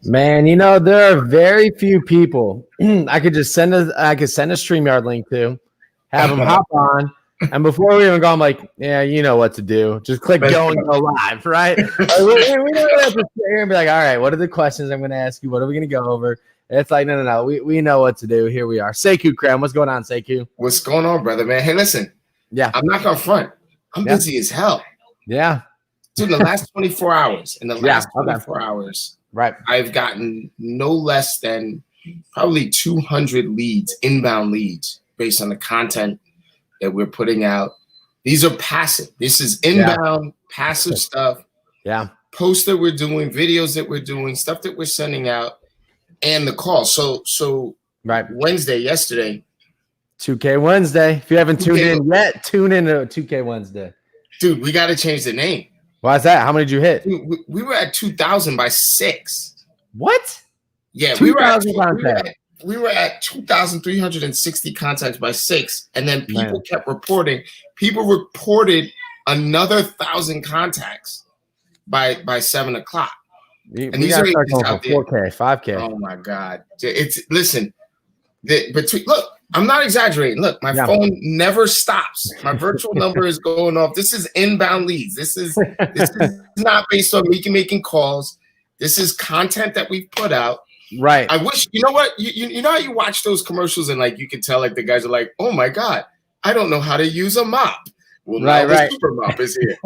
Man, there are very few people I could just send a StreamYard link to, have them hop on, and before we even go, I'm like, yeah, you know what to do. Just click go and go live, right? Like, we don't have to sit here and be like, all right, what are the questions I'm going to ask you? What are we going to go over? It's like, no. We know what to do. Here we are. Sekou, Krem, what's going on, Sekou? What's going on, brother, man? Hey, listen. Yeah. I'm not going to front. I'm busy as hell. Yeah. Dude, in the last 24 hours, hours, right, I've gotten no less than probably 200 leads, inbound leads, based on the content that we're putting out. These are passive. This is inbound, passive stuff. Yeah. Posts that we're doing, videos that we're doing, stuff that we're sending out, and the call. So yesterday. 2K Wednesday. If you haven't tuned in yet, tune in to 2K Wednesday. Dude, we got to change the name. Why is that? How many did you hit? Dude, we were at 2,000 by 6. What? Yeah, we were at 2,360 contacts by 6, and then people kept reporting. People reported another 1,000 contacts by 7 o'clock. And these are out there. 4K, 5K. Oh my God! Look. I'm not exaggerating. Look, my phone never stops. My virtual number is going off. This is inbound leads. This is not based on me making calls. This is content that we've put out. Right. I wish, you know what? You know how you watch those commercials and like you can tell like the guys are like, oh my God, I don't know how to use a mop. Well, the super mop is here.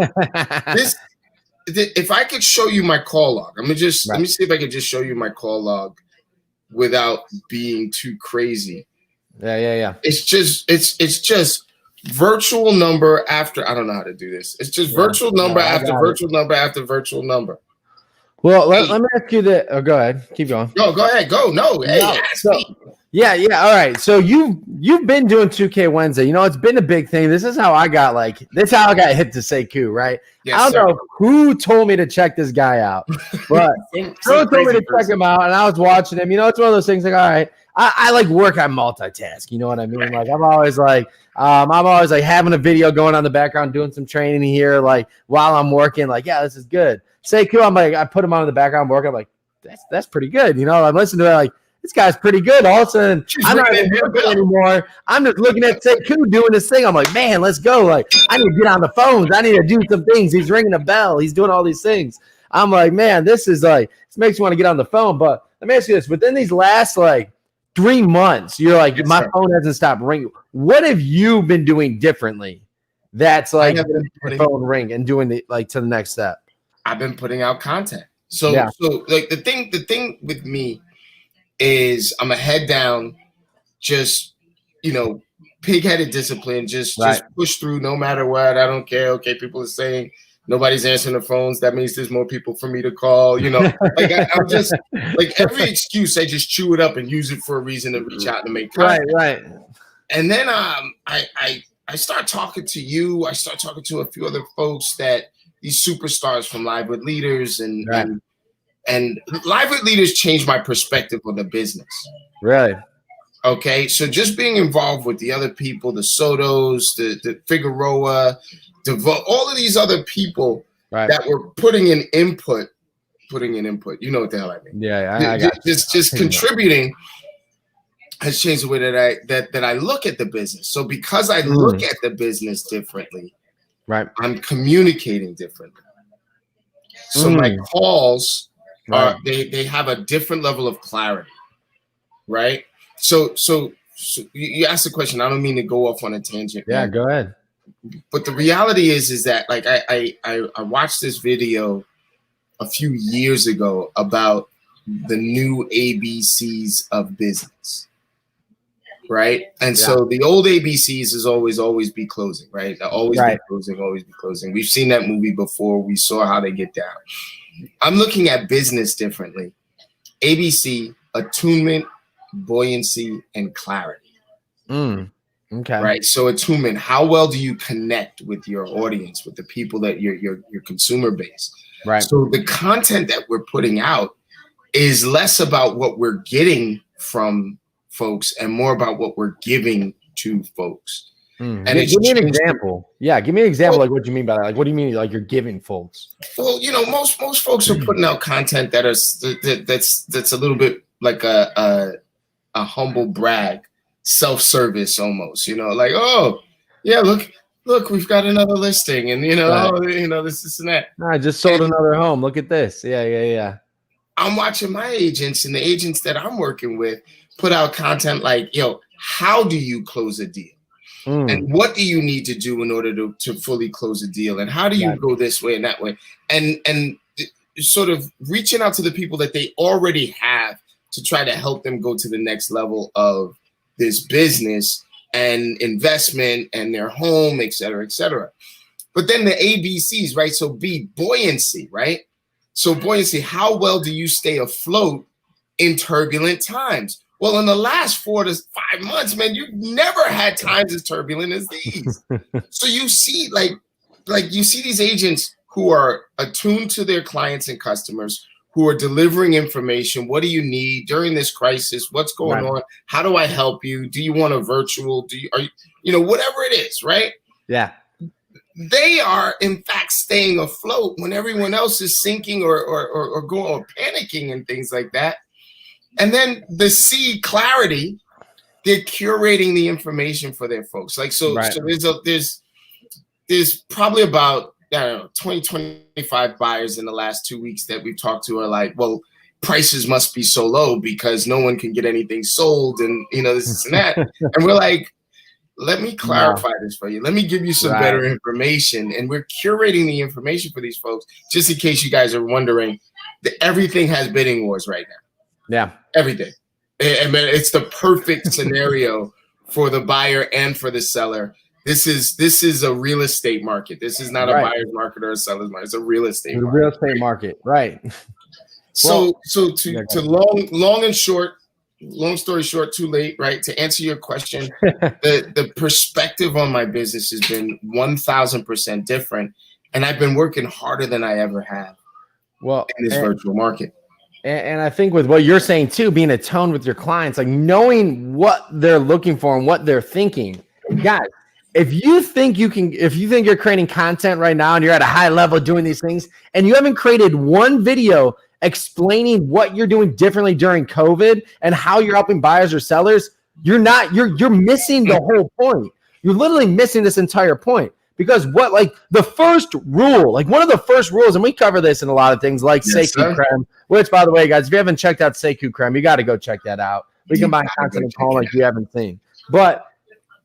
If I could show you my call log, let me see if I could just show you my call log without being too crazy. Yeah. It's just virtual number after. I don't know how to do this. It's just virtual number after virtual number after virtual number. Well, let me ask you that. Oh, go ahead. Keep going. No, go ahead. Go. No. Hey, ask me. Yeah. All right. So you've been doing 2K Wednesday. It's been a big thing. This is how I got hit to Sekou, right? Yes, I don't know who told me to check this guy out, but someone told me to check him out, and I was watching him. It's one of those things like, all right. I like work on multitask. You know what I mean? Like I'm always like having a video going on in the background, doing some training here, like while I'm working. Like, yeah, this is good. Sekou, I'm like, I put him on in the background working. I'm like, that's pretty good. I'm listening to it like this guy's pretty good. All of a sudden, I'm not even working anymore. I'm just looking at Sekou doing this thing. I'm like, man, let's go. Like, I need to get on the phones. I need to do some things. He's ringing a bell. He's doing all these things. I'm like, man, this makes me want to get on the phone. But let me ask you this: within these last 3 months, you're like, my phone hasn't stopped ringing. What have you been doing differently? That's like your phone ring and doing to the next step. I've been putting out content. So like the thing with me is I'm a head down, just pig-headed discipline, just push through no matter what. I don't care. Okay, people are saying nobody's answering the phones. That means there's more people for me to call. I'm just like every excuse. I just chew it up and use it for a reason to reach out and make contact. Right. And then I start talking to you. I start talking to a few other folks these superstars from Live with Leaders and Live with Leaders changed my perspective on the business. Really? Okay, so just being involved with the other people, the Sotos, the Figueroa, all of these other people that were putting in input. You know what the hell I mean? Yeah, just contributing has changed the way that I look at the business. So because I look at the business differently, I'm communicating differently. So my calls they have a different level of clarity, right? So you asked the question. I don't mean to go off on a tangent. Yeah, go ahead. But the reality is that like I watched this video a few years ago about the new ABCs of business, right? And so the old ABCs is always be closing, right? Always be closing. We've seen that movie before. We saw how they get down. I'm looking at business differently. ABC, attunement, buoyancy, and clarity. Okay. Right. So attunement, how well do you connect with your audience, with the people that your consumer base? Right. So the content that we're putting out is less about what we're getting from folks and more about what we're giving to folks. And give me an example. Yeah, give me an example. Like, what do you mean by that? Like, what do you mean? Like, you're giving folks? Well, most folks are putting out content that's a little bit like a humble brag, self-service almost. Like, oh yeah, look, we've got another listing, and this and that. I just sold another home. Look at this. Yeah. I'm watching my agents and the agents that I'm working with put out content like, how do you close a deal? And what do you need to do in order to fully close a deal? And how do you go this way and that way? And sort of reaching out to the people that they already have to try to help them go to the next level of this business and investment and their home, et cetera, et cetera. But then the ABCs, right? So buoyancy, right? So buoyancy, how well do you stay afloat in turbulent times? Well, in the last 4 to 5 months, man, you've never had times as turbulent as these. So you see, like you see these agents who are attuned to their clients and customers, who are delivering information. What do you need during this crisis? What's going on? How do I help you? Do you want a virtual? Whatever it is, right? Yeah. They are, in fact, staying afloat when everyone else is sinking or going or panicking and things like that. And then the C, clarity, they're curating the information for their folks. Like, so there's probably about, 20, 25 buyers in the last 2 weeks that we've talked to are like, well, prices must be so low because no one can get anything sold and, this and that. And we're like, let me clarify this for you. Let me give you some better information. And we're curating the information for these folks, just in case you guys are wondering, that everything has bidding wars right now. Yeah. Everything. And it's the perfect scenario for the buyer and for the seller. This is a real estate market. This is not a buyer's market or a seller's market. It's a real estate market. Real estate market, right. So long and short, long story short, too late, right? To answer your question, the perspective on my business has been 1,000% different. And I've been working harder than I ever have in this virtual market. And I think with what you're saying too, being attuned with your clients, like knowing what they're looking for and what they're thinking. Guys, if you think you're creating content right now and you're at a high level doing these things and you haven't created one video explaining what you're doing differently during COVID and how you're helping buyers or sellers, you're missing the whole point. You're literally missing this entire point. Because the first rule, like one of the first rules, and we cover this in a lot of things like Sekou Krem, which, by the way, guys, if you haven't checked out Sekou Krem, you got to go check that out. We can buy content and call like you haven't seen. But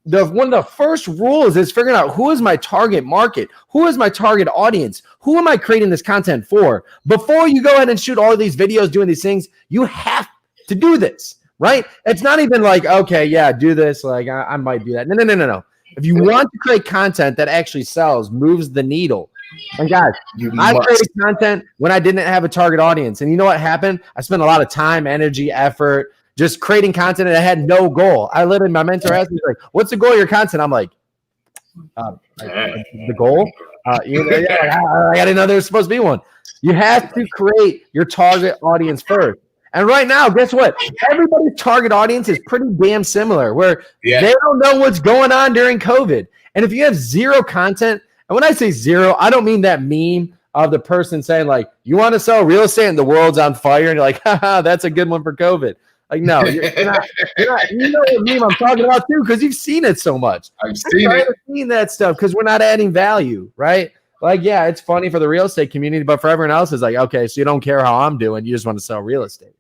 one of the first rules is figuring out who is my target market, who is my target audience, who am I creating this content for? Before you go ahead and shoot all of these videos doing these things, you have to do this, right? It's not even like, okay, yeah, do this. Like I might do that. No. If you want to create content that actually sells, moves the needle, and guys, I created content when I didn't have a target audience. And you know what happened? I spent a lot of time, energy, effort, just creating content and I had no goal. My mentor asked me, like, what's the goal of your content? I'm like, the goal? I didn't know there was supposed to be one. You have to create your target audience first. And right now, guess what? Everybody's target audience is pretty damn similar, where they don't know what's going on during COVID. And if you have zero content, and when I say zero, I don't mean that meme of the person saying, like, you want to sell real estate and the world's on fire, and you're like, haha, that's a good one for COVID. Like, no, you're not, you know what meme I'm talking about too, because you've seen it so much. I've seen that stuff because we're not adding value, right? Like, yeah, it's funny for the real estate community, but for everyone else, it's like, okay, so you don't care how I'm doing, you just want to sell real estate.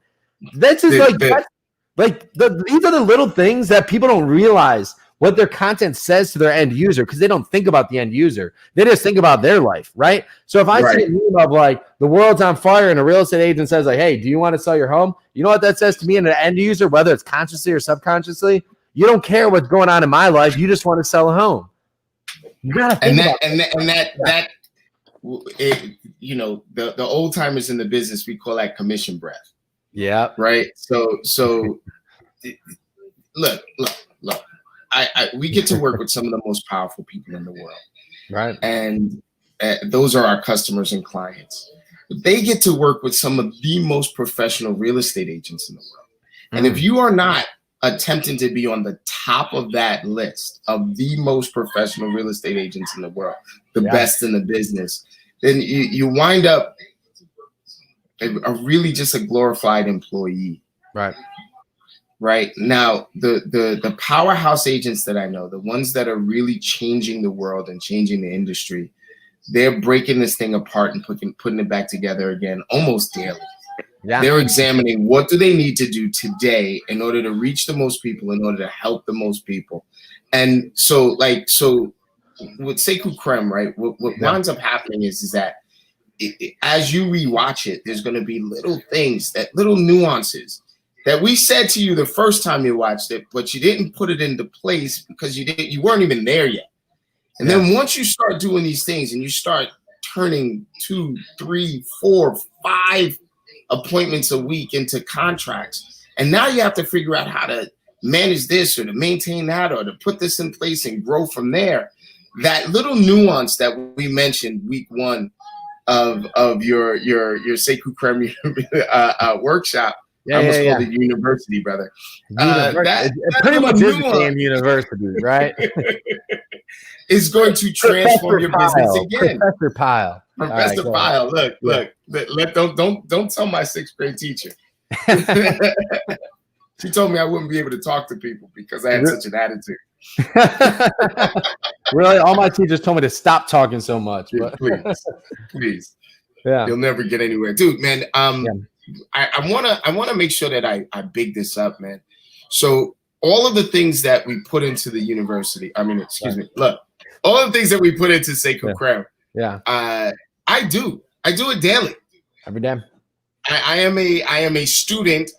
That's just these are the little things that people don't realize what their content says to their end user, because they don't think about the end user. They just think about their life, right? So if I see a meme of like the world's on fire and a real estate agent says like, hey, do you want to sell your home? You know what that says to me and an end user, whether it's consciously or subconsciously? You don't care what's going on in my life. You just want to sell a home. You gotta think that the old timers in the business, we call that commission breath. Yeah. Right. So look. We get to work with some of the most powerful people in the world. Right. And those are our customers and clients. They get to work with some of the most professional real estate agents in the world. And if you are not attempting to be on the top of that list of the most professional real estate agents in the world, the best in the business, then you wind up a really just a glorified employee. Right now, the powerhouse agents that I know, the ones that are really changing the world and changing the industry, they're breaking this thing apart and putting it back together again almost daily. They're examining what do they need to do today in order to reach the most people, in order to help the most people. And so with Sekou Krem, right, what winds up happening is that as you rewatch it, there's going to be little things, little nuances that we said to you the first time you watched it, but you didn't put it into place because you weren't even there yet. And then once you start doing these things and you start turning 2, 3, 4, 5 appointments a week into contracts, and now you have to figure out how to manage this or to maintain that or to put this in place and grow from there. That little nuance that we mentioned week 1 of your Sekou Krem workshop. I almost called it university, brother. It pretty much is the damn university, right? Is going to transform your business again. Professor Pyle. Professor Pyle. Look. Don't tell my 6th grade teacher. She told me I wouldn't be able to talk to people because I had such an attitude. Really, all my teachers told me to stop talking so much. But. Please. Yeah. You'll never get anywhere, dude. Man. I want to make sure that I big this up, man. So all of the things that we put into the university, look, all of the things that we put into Sekou Krem, I do it daily. Every day. I am a student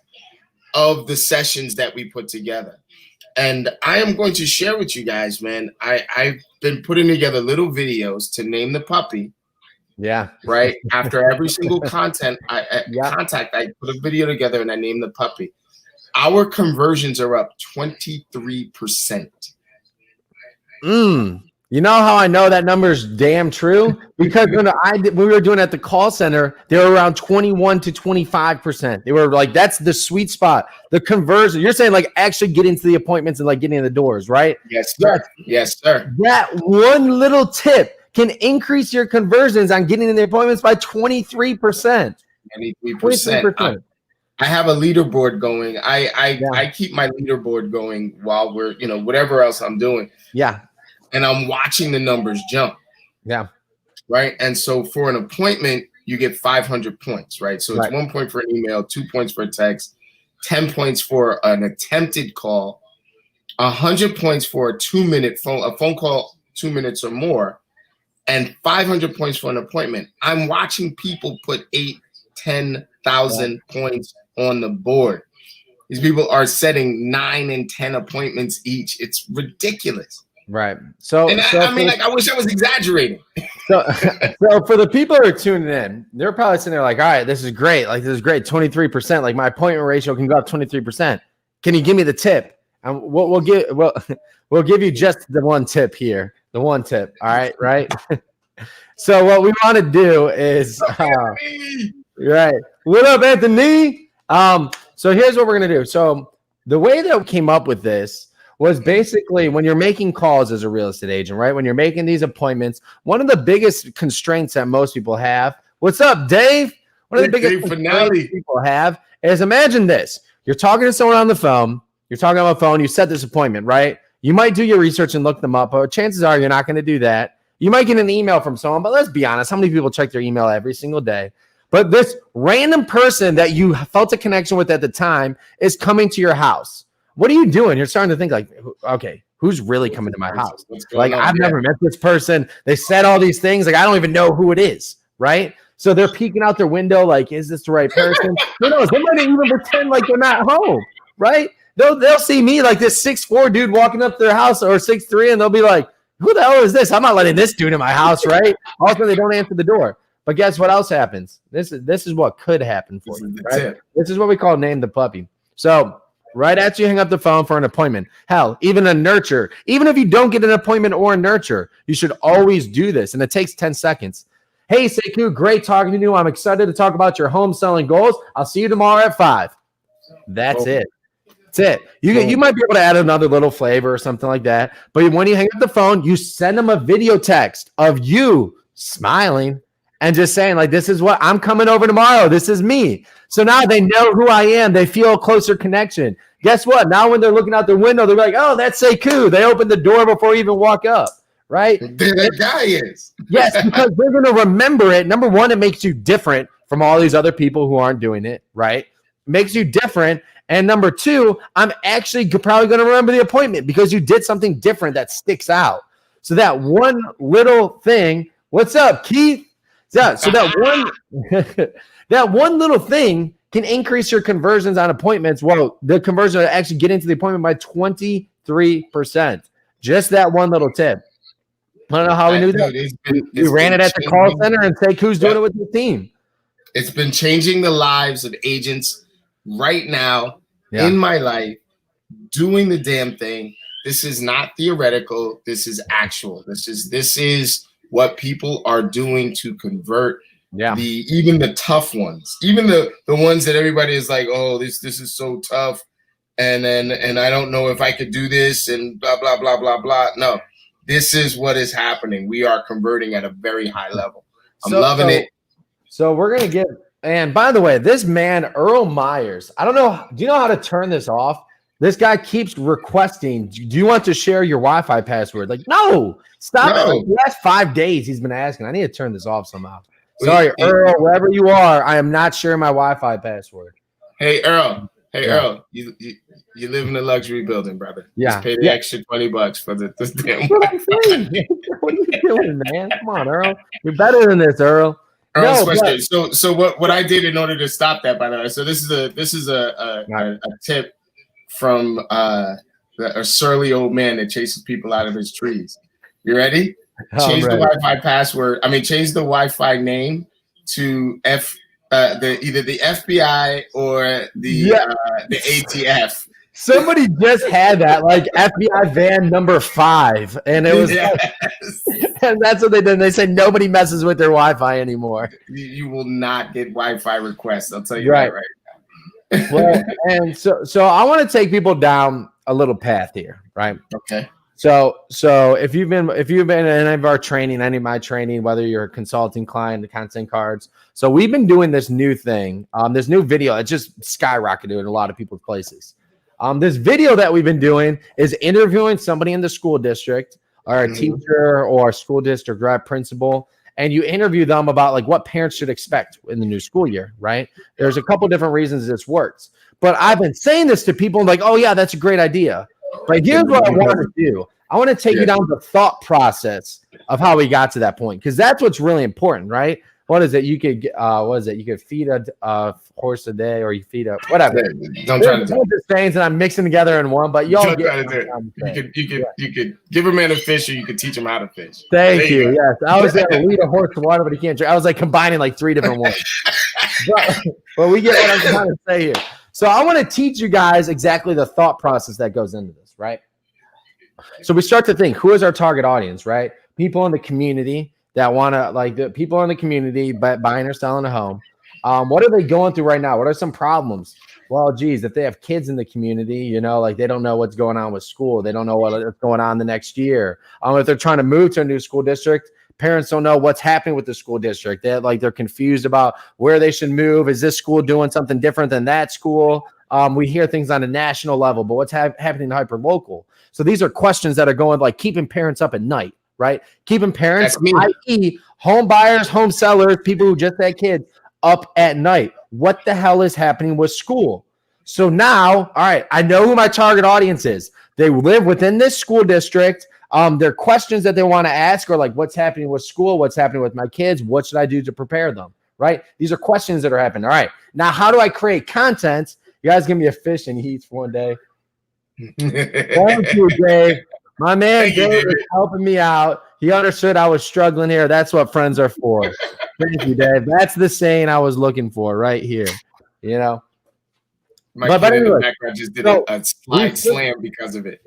of the sessions that we put together. And I am going to share with you guys, man, I've been putting together little videos to name the puppy. Right. After every single contact, I put a video together and I name the puppy. Our conversions are up 23%. You know how I know that number is damn true? Because when we were doing it at the call center, they were around 21 to 25%. They were like, that's the sweet spot. The conversion. You're saying like actually getting to the appointments and like getting in the doors, right? Yes, sir. Yes, sir. That one little tip can increase your conversions on getting in the appointments by 23%. 23%. I have a leaderboard going. I keep my leaderboard going while we're, whatever else I'm doing. And I'm watching the numbers jump. Right. And so for an appointment, you get 500 points, right? So it's 1 point for an email, 2 points for a text, 10 points for an attempted call, 100 points for a 2-minute phone call, 2 minutes or more, and 500 points for an appointment. I'm watching people put 10,000 points on the board. These people are setting 9 and 10 appointments each. It's ridiculous. Right. I wish I was exaggerating. So for the people who are tuning in, they're probably sitting there like, all right, this is great. Like, this is great. 23%. Like, my appointment ratio can go up 23%. Can you give me the tip? And we'll give you just the one tip here. The one tip. All right. Right. So what we want to do is, right. What up, Anthony? So here's what we're going to do. So the way that we came up with this was basically when you're making calls as a real estate agent, right? When you're making these appointments, one of the biggest constraints that most people have. What's up, Dave? One of the biggest constraints people have is, imagine this. You're talking to someone on the phone. You're talking on the phone. You set this appointment, right? You might do your research and look them up, but chances are you're not going to do that. You might get an email from someone, but let's be honest. How many people check their email every single day? But this random person that you felt a connection with at the time is coming to your house. What are you doing? You're starting to think like, okay, who's really coming to my house? Like, I've never met this person. They said all these things. Like, I don't even know who it is, right? So they're peeking out their window like, is this the right person? Who knows? They might even pretend like they're not home, right? They'll see me like this 6'4" dude walking up their house, or 6'3", and they'll be like, who the hell is this? I'm not letting this dude in my house, right? Also, they don't answer the door. But guess what else happens? This is what could happen for you, right? This is what we call name the puppy. So right after you hang up the phone for an appointment, hell, even a nurture, even if you don't get an appointment or a nurture, you should always do this. And it takes 10 seconds. Hey, Sekou, great talking to you. I'm excited to talk about your home selling goals. I'll see you tomorrow at 5. That's it. That's it. You might be able to add another little flavor or something like that. But when you hang up the phone, you send them a video text of you smiling and just saying, like, this is what I'm coming over tomorrow. This is me. So now they know who I am. They feel a closer connection. Guess what? Now when they're looking out the window, they're like, oh, that's Sekou. They open the door before you even walk up, right? There that guy is. Yes, because they're going to remember it. Number one, it makes you different from all these other people who aren't doing it, right? Makes you different. And number two, I'm actually probably going to remember the appointment because you did something different that sticks out. So that one little thing, what's up, Keith? Yeah, so that one little thing can increase your conversions on appointments. Well, the conversion to actually get into the appointment by 23%. Just that one little tip. I don't know how we knew that. We ran it at the call center and say who's doing it with the team. It's been changing the lives of agents right now in my life, doing the damn thing. This is not theoretical. This is actual. This is what people are doing to convert even the tough ones, even the ones that everybody is like, oh, this is so tough. And I don't know if I could do this and blah, blah, blah, blah, blah. No, this is what is happening. We are converting at a very high level. I'm loving it. So we're going to get, and by the way, this man, Earl Myers, I don't know. Do you know how to turn this off? This guy keeps requesting, do you want to share your Wi-Fi password? Like, no, stop it. Like, the last 5 days he's been asking. I need to turn this off somehow. Sorry, Earl, wherever you are, I am not sharing my Wi-Fi password. Hey, Earl. Earl, you live in a luxury building, brother. Yeah. Just pay the extra $20 for this damn Wi-Fi. What are you doing, man? Come on, Earl. You're better than this, Earl. So what I did in order to stop that, by the way, so this is a tip from a surly old man that chases people out of his trees. You ready? Change the Wi-Fi password. Change the Wi-Fi name to either the FBI or the ATF. Somebody just had that, like FBI van number 5, and it was, and that's what they did. They said nobody messes with their Wi-Fi anymore. You will not get Wi-Fi requests. I'll tell you that right now. Well, and so I want to take people down a little path here, right? Okay. So if you've been in any of our training, any of my training, whether you're a consulting client, the content cards. So we've been doing this new thing, this new video. It just skyrocketed in a lot of people's places. This video that we've been doing is interviewing somebody in the school district or a teacher or a school district rep principal, and you interview them about like what parents should expect in the new school year, right? There's a couple different reasons this works, but I've been saying this to people like, oh yeah, that's a great idea. But here's what I want to do. I want to take you down the thought process of how we got to that point, because that's what's really important, right? What is it? You could You could feed a horse a day, or you feed a whatever. I'm trying to do things, and I'm mixing together in one. But y'all get you could give a man a fish, or you could teach him how to fish. Thank you. Yes, I was going to lead a horse to water, but he can't drink. I was like combining like 3 different ones. but we get what I'm trying to say here. So I want to teach you guys exactly the thought process that goes into this, right? So we start to think, who is our target audience, right? People in the community that want to, like, the people in the community buying or selling a home. What are they going through right now? What are some problems? Well, geez, if they have kids in the community, like they don't know what's going on with school. They don't know what's going on the next year. If they're trying to move to a new school district, parents don't know what's happening with the school district. They're confused about where they should move. Is this school doing something different than that school? We hear things on a national level, but what's happening hyper local? So these are questions that are going, like, keeping parents up at night, right? Keeping parents, i.e. home buyers, home sellers, people who just had kids, up at night. What the hell is happening with school? So now, all right, I know who my target audience is. They live within this school district. Their questions that they want to ask are like, what's happening with school? What's happening with my kids? What should I do to prepare them? Right? These are questions that are happening. All right. Now, how do I create content? You guys give me a fish and he eats one day. Thank you, Dave. My man Dave is helping me out. He understood I was struggling here. That's what friends are for. Thank you, Dave. That's the saying I was looking for right here. My kid in the background just did a slide slam because of it.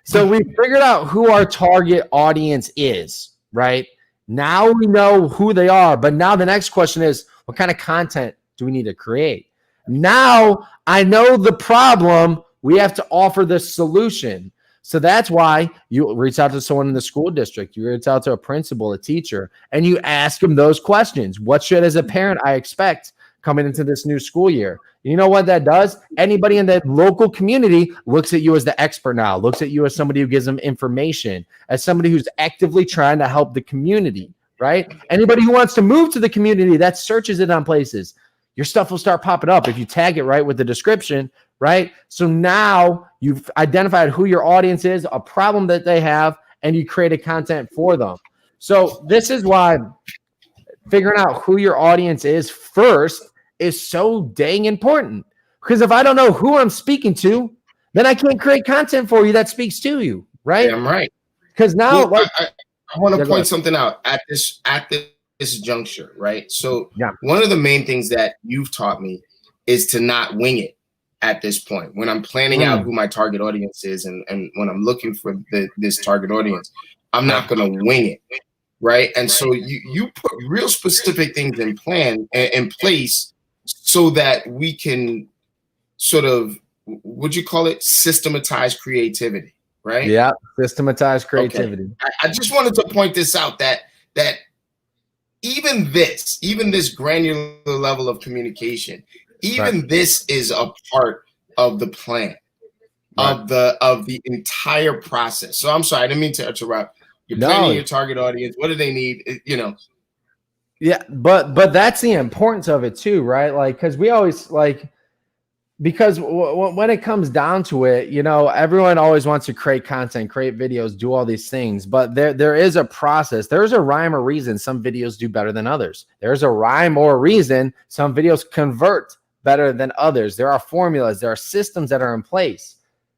So we figured out who our target audience is, right? Now we know who they are, but now the next question is, what kind of content do we need to create? Now I know the problem We have to offer the solution. So that's why you reach out to someone in the school district. You reach out to a principal, a teacher, and you ask them those questions. What should, as a parent, I expect coming into this new school year? You know what that does? Anybody in that local community looks at you as the expert now, looks at you as somebody who gives them information, as somebody who's actively trying to help the community, right? Anybody who wants to move to the community that searches it on places, your stuff will start popping up if you tag it right with the description, right? So now you've identified who your audience is, a problem that they have, and you created content for them. So this is why figuring out who your audience is first is so dang important. Because if I don't know who I'm speaking to, then I can't create content for you that speaks to you, right? Yeah, I'm right. Because now, well, I want to point something out at this juncture, right? So one of the main things that you've taught me is to not wing it at this point. When I'm planning out who my target audience is and when I'm looking for this target audience, I'm not going to wing it, right? And so you put real specific things in place so that we can sort of, would you call it, systematize creativity, right? Yeah, systematize creativity. Okay. I just wanted to point this out that even this granular level of communication, this is a part of the plan of the entire process. So I'm sorry, I didn't mean to interrupt. You're planning your target audience. What do they need? Yeah, but that's the importance of it too, right? Like, because we always because when it comes down to it, everyone always wants to create content, create videos, do all these things. But there is a process. There's a rhyme or reason some videos do better than others. There's a rhyme or reason some videos convert better than others. There are formulas. There are systems that are in place.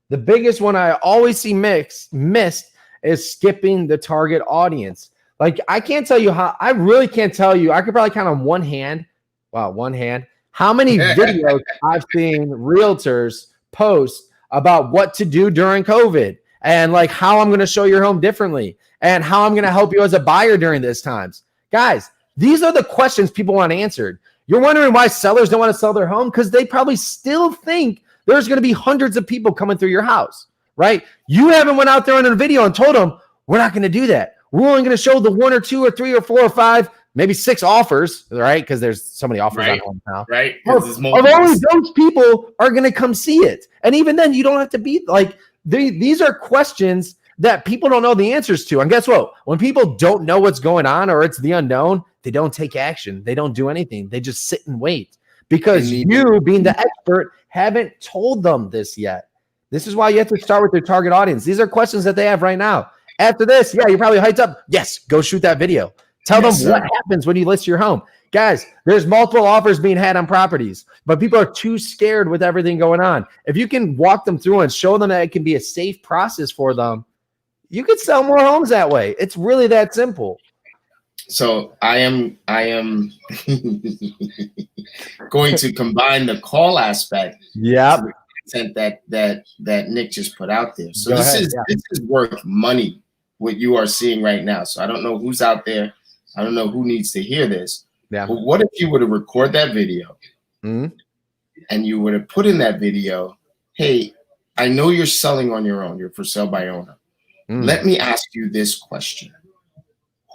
The biggest one I always see missed is skipping the target audience. Like, I can't tell you how. I really can't tell you. I could probably count on one hand. Wow, one hand. How many videos I've seen realtors post about what to do during COVID and like how I'm going to show your home differently and how I'm going to help you as a buyer during this times. Guys, these are the questions people want answered. You're wondering why sellers don't want to sell their home? Because they probably still think there's going to be hundreds of people coming through your house, right? You haven't went out there in a video and told them, we're not going to do that. We're only going to show the 1 or 2 or 3 or 4 or 5, maybe 6 offers, right? Because there's so many offers on home now. Right. Only those people are going to come see it. And even then, you don't have to be like, these are questions that people don't know the answers to. And guess what? When people don't know what's going on or it's the unknown, they don't take action. They don't do anything. They just sit and wait because you, being the expert, haven't told them this yet. This is why you have to start with your target audience. These are questions that they have right now. After this, you're probably hyped up. Yes, go shoot that video. Tell them what happens when you list your home. Guys, there's multiple offers being had on properties, but people are too scared with everything going on. If you can walk them through and show them that it can be a safe process for them, you could sell more homes that way. It's really that simple. So I am going to combine the call aspect. Yeah. Content that Nick just put out there. So this is worth money, what you are seeing right now. So I don't know who's out there. I don't know who needs to hear this. Yeah. But what if you were to record that video and you were to put in that video, hey, I know you're selling on your own. You're for sale by owner. Let me ask you this question.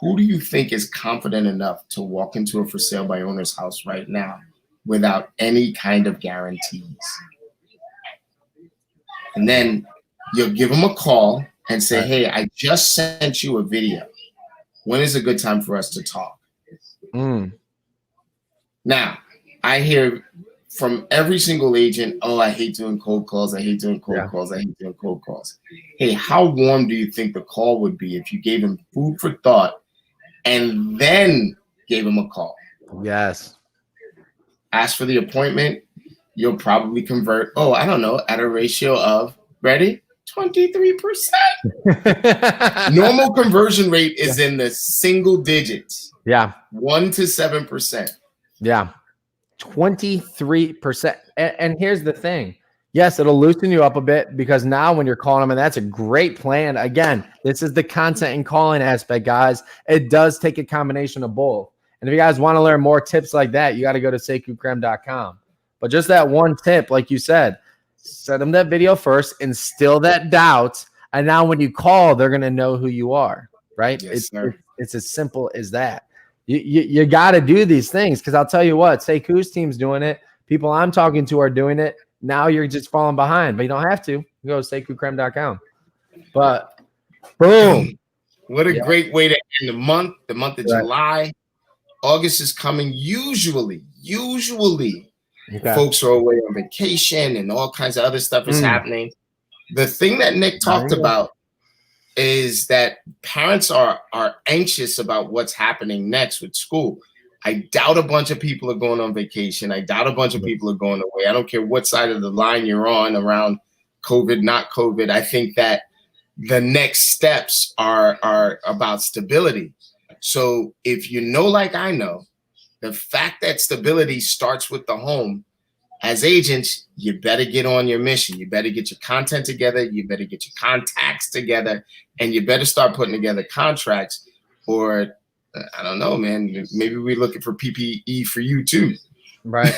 Who do you think is confident enough to walk into a for sale by owner's house right now without any kind of guarantees? And then you'll give them a call and say, hey, I just sent you a video. When is a good time for us to talk? Now, I hear from every single agent, oh, I hate doing cold calls. I hate doing cold calls. I hate doing cold calls. Hey, how warm do you think the call would be if you gave them food for thought and then gave them a call? Yes. Ask for the appointment. You'll probably convert, I don't know, at a ratio of, ready? 23%. Normal conversion rate is in the single digits. Yeah. 1 to 7%. Yeah. 23%. And here's the thing. Yes, it'll loosen you up a bit because now when you're calling them, and that's a great plan. Again, this is the content and calling aspect, guys. It does take a combination of both. And if you guys want to learn more tips like that, you got to go to SekouKrem.com. But just that one tip, like you said, Send them that video first, instill that doubt, and now when you call, they're gonna know who you are, right? Yes, It's as simple as that. You got to do these things, because I'll tell you what, Sekou's team's doing it. People I'm talking to are doing it. Now you're just falling behind, but you don't have to. You go to SekouKrem.com. But boom. What a great way to end the month of July. August is coming. Usually folks are away on vacation and all kinds of other stuff is happening. The thing that Nick talked about is that parents are anxious about what's happening next with school. I doubt a bunch of people are going on vacation. I doubt a bunch of people are going away. I don't care what side of the line you're on around COVID, not COVID. I think that the next steps are about stability. So if you know, like I know, the fact that stability starts with the home, as agents, you better get on your mission. You better get your content together. You better get your contacts together, and you better start putting together contracts. Or I don't know, man. Maybe we're looking for PPE for you too. Right.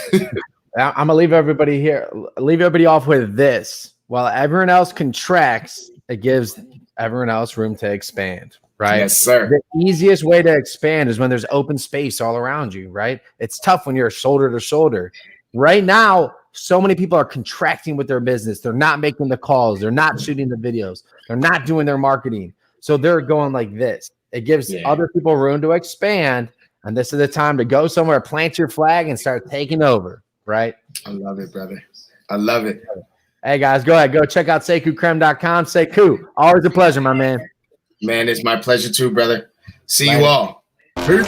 I'm gonna leave everybody here. Leave everybody off with this. While everyone else contracts, it gives everyone else room to expand. Right. Yes, sir. The easiest way to expand is when there's open space all around you. Right. It's tough when you're shoulder to shoulder. Right now, so many people are contracting with their business. They're not making the calls. They're not shooting the videos. They're not doing their marketing. So they're going like this. It gives other people room to expand. And this is the time to go somewhere, plant your flag, and start taking over. Right. I love it, brother. I love it. Hey, guys, go ahead. Go check out SekouKrem.com. Sekou, always a pleasure, my man. Man, it's my pleasure too, brother. See you all. Peace.